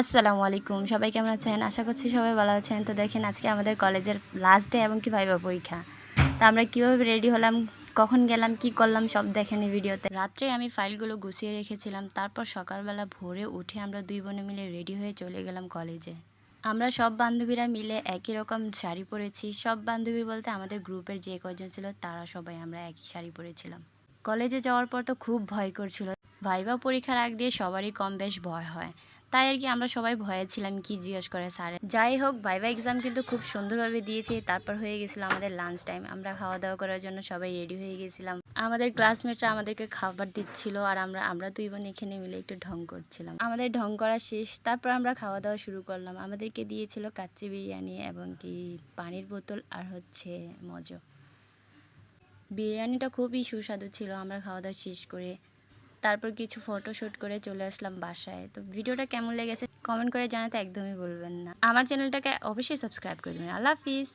আসসালামু আলাইকুম, সবাই কেমন আছেন? আশা করছি সবাই ভালো আছেন। তো দেখেন আজকে আমাদের কলেজের লাস্ট ডে এবং কি ভাইবা পরীক্ষা। তো আমরা কীভাবে রেডি হলাম, কখন গেলাম, কি করলাম সব দেখেন এই ভিডিওতে। রাত্রে আমি ফাইলগুলো গুছিয়ে রেখেছিলাম, তারপর সকালবেলা ভোরে উঠে আমরা দুই বোনে মিলে রেডি হয়ে চলে গেলাম কলেজে। আমরা সব বান্ধবীরা মিলে একই রকম শাড়ি পরেছি। সব বান্ধবী বলতে আমাদের গ্রুপের যে কয়জন ছিল তারা সবাই আমরা একই শাড়ি পরেছিলাম। কলেজে যাওয়ার পর তো খুব ভয় করছিল। ভাইবা পরীক্ষার আগ দিয়ে সবারই কম বেশ ভয় হয়, তাই আর কি আমরা সবাই ভয়ে ছিলাম কি জিজ্ঞেস করে স্যারে। যাই হোক, ভাইবা এক্সাম কিন্তু খুব সুন্দরভাবে দিয়েছি। তারপর হয়ে গেছিল আমাদের লাঞ্চ টাইম। আমরা খাওয়া দাওয়া করার জন্য সবাই রেডি হয়ে গেছিলাম। আমাদের ক্লাসমেটরা আমাদেরকে খাবার দিচ্ছিল আর আমরা দুই বোন এখানে মিলে একটু ঢং করছিলাম। আমাদের ঢং করা শেষ, তারপর আমরা খাওয়া দাওয়া শুরু করলাম। আমাদেরকে দিয়েছিল কাচ্চি বিরিয়ানি এবং কি পানির বোতল আর হচ্ছে মজো। বিরিয়ানিটা খুবই সুস্বাদু ছিল। আমরা খাওয়া দাওয়া শেষ করে তারপর কিছু ফটোশ্যুট করে চলে আসলাম বাসায়। তো ভিডিওটা কেমন লেগেছে কমেন্ট করে জানাতে একদমই ভুলবেন না। আমার চ্যানেলটাকে অবশ্যই সাবস্ক্রাইব করে দেবেন। আল্লাহ হাফিজ।